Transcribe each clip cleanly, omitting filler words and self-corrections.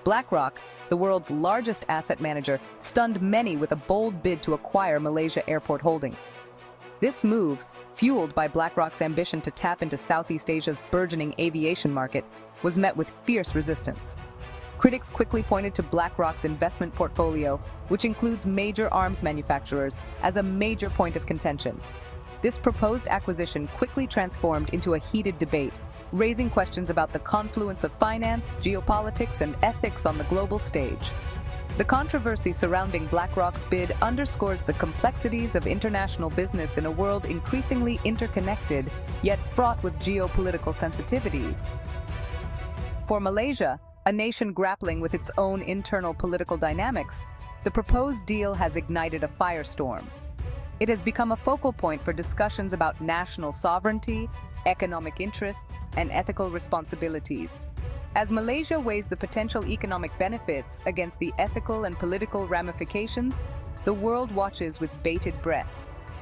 BlackRock, the world's largest asset manager, stunned many with a bold bid to acquire Malaysia Airport Holdings. This move, fueled by BlackRock's ambition to tap into Southeast Asia's burgeoning aviation market, was met with fierce resistance. Critics quickly pointed to BlackRock's investment portfolio, which includes major arms manufacturers, as a major point of contention. This proposed acquisition quickly transformed into a heated debate, raising questions about the confluence of finance, geopolitics, and ethics on the global stage. The controversy surrounding BlackRock's bid underscores the complexities of international business in a world increasingly interconnected, yet fraught with geopolitical sensitivities. For Malaysia, a nation grappling with its own internal political dynamics, the proposed deal has ignited a firestorm. It has become a focal point for discussions about national sovereignty, economic interests, and ethical responsibilities. As Malaysia weighs the potential economic benefits against the ethical and political ramifications, the world watches with bated breath.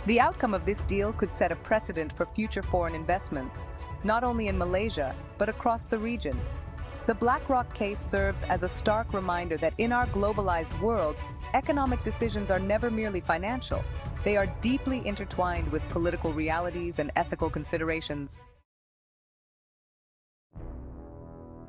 The outcome of this deal could set a precedent for future foreign investments, not only in Malaysia, but across the region. The BlackRock case serves as a stark reminder that in our globalized world, economic decisions are never merely financial. They are deeply intertwined with political realities and ethical considerations.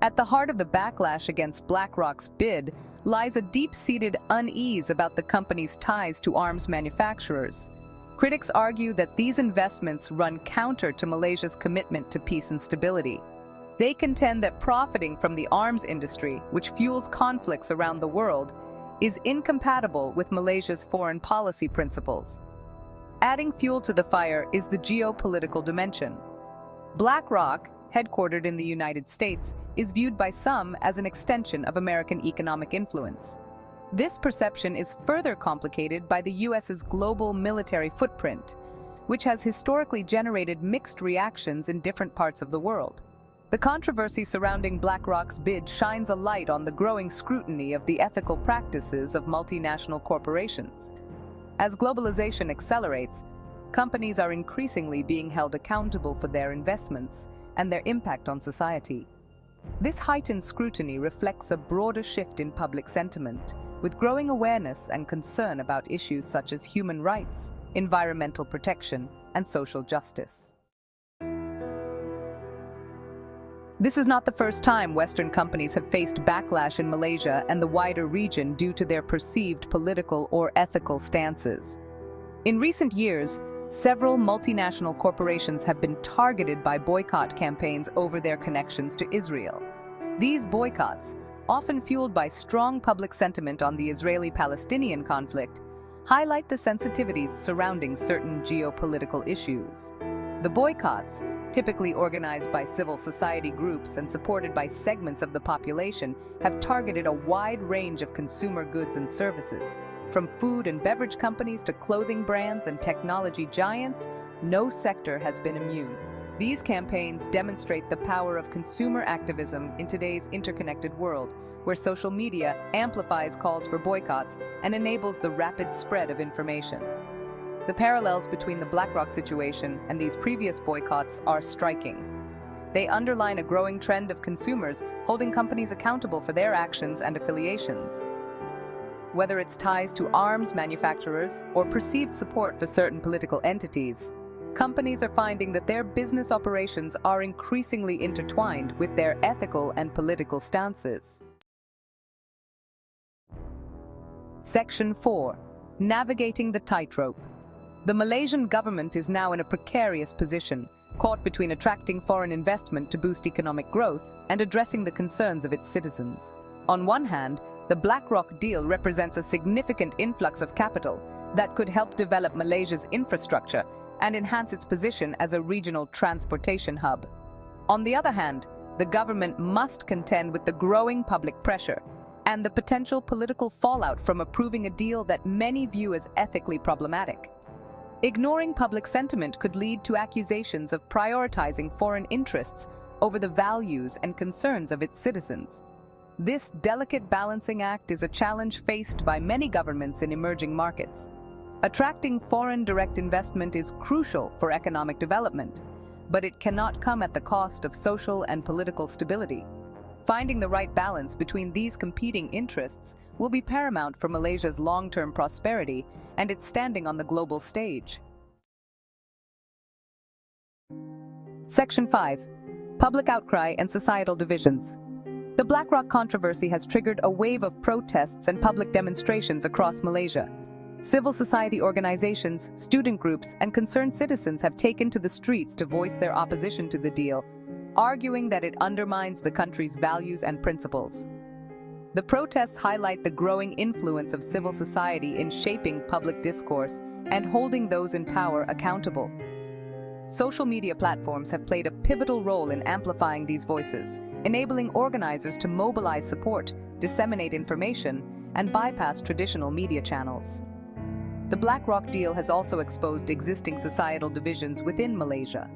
At the heart of the backlash against BlackRock's bid lies a deep-seated unease about the company's ties to arms manufacturers. Critics argue that these investments run counter to Malaysia's commitment to peace and stability. They contend that profiting from the arms industry, which fuels conflicts around the world, is incompatible with Malaysia's foreign policy principles. Adding fuel to the fire is the geopolitical dimension. BlackRock, headquartered in the United States, is viewed by some as an extension of American economic influence. This perception is further complicated by the US's global military footprint, which has historically generated mixed reactions in different parts of the world. The controversy surrounding BlackRock's bid shines a light on the growing scrutiny of the ethical practices of multinational corporations. As globalization accelerates, companies are increasingly being held accountable for their investments and their impact on society. This heightened scrutiny reflects a broader shift in public sentiment, with growing awareness and concern about issues such as human rights, environmental protection, and social justice. This is not the first time Western companies have faced backlash in Malaysia and the wider region due to their perceived political or ethical stances. In recent years, several multinational corporations have been targeted by boycott campaigns over their connections to Israel. These boycotts, often fueled by strong public sentiment on the Israeli-Palestinian conflict, highlight the sensitivities surrounding certain geopolitical issues. The boycotts, typically organized by civil society groups and supported by segments of the population, have targeted a wide range of consumer goods and services. From food and beverage companies to clothing brands and technology giants, no sector has been immune. These campaigns demonstrate the power of consumer activism in today's interconnected world, where social media amplifies calls for boycotts and enables the rapid spread of information. The parallels between the BlackRock situation and these previous boycotts are striking. They underline a growing trend of consumers holding companies accountable for their actions and affiliations. Whether it's ties to arms manufacturers or perceived support for certain political entities, companies are finding that their business operations are increasingly intertwined with their ethical and political stances. Section 4. Navigating the tightrope. The Malaysian government is now in a precarious position, caught between attracting foreign investment to boost economic growth and addressing the concerns of its citizens. On one hand, the BlackRock deal represents a significant influx of capital that could help develop Malaysia's infrastructure and enhance its position as a regional transportation hub. On the other hand, the government must contend with the growing public pressure and the potential political fallout from approving a deal that many view as ethically problematic. Ignoring public sentiment could lead to accusations of prioritizing foreign interests over the values and concerns of its citizens. This delicate balancing act is a challenge faced by many governments in emerging markets. Attracting foreign direct investment is crucial for economic development, but it cannot come at the cost of social and political stability. Finding the right balance between these competing interests will be paramount for Malaysia's long-term prosperity and its standing on the global stage. Section 5. Public outcry and societal divisions. The BlackRock controversy has triggered a wave of protests and public demonstrations across Malaysia. Civil society organizations, student groups, and concerned citizens have taken to the streets to voice their opposition to the deal, arguing that it undermines the country's values and principles. The protests highlight the growing influence of civil society in shaping public discourse and holding those in power accountable. Social media platforms have played a pivotal role in amplifying these voices, enabling organizers to mobilize support, disseminate information, and bypass traditional media channels. The BlackRock deal has also exposed existing societal divisions within Malaysia.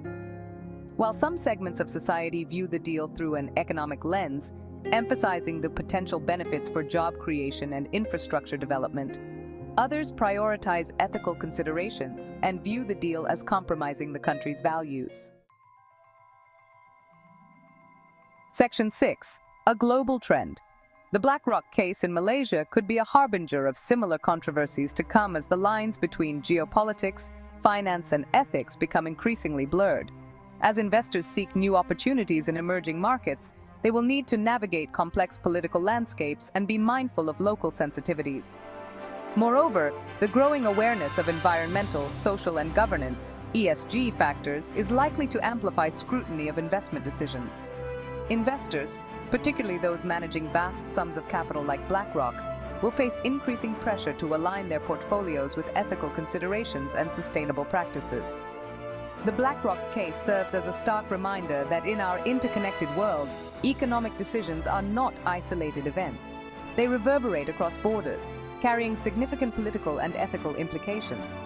While some segments of society view the deal through an economic lens, emphasizing the potential benefits for job creation and infrastructure development, others prioritize ethical considerations and view the deal as compromising the country's values. Section 6. A global trend. The BlackRock case in Malaysia could be a harbinger of similar controversies to come as the lines between geopolitics, finance, and ethics become increasingly blurred. As investors seek new opportunities in emerging markets, they will need to navigate complex political landscapes and be mindful of local sensitivities. Moreover, the growing awareness of environmental, social, and governance (ESG) factors is likely to amplify scrutiny of investment decisions. Investors, particularly those managing vast sums of capital like BlackRock, will face increasing pressure to align their portfolios with ethical considerations and sustainable practices. The BlackRock case serves as a stark reminder that in our interconnected world, economic decisions are not isolated events. They reverberate across borders, carrying significant political and ethical implications.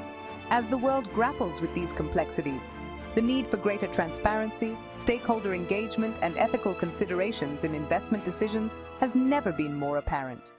As the world grapples with these complexities, the need for greater transparency, stakeholder engagement, and ethical considerations in investment decisions has never been more apparent.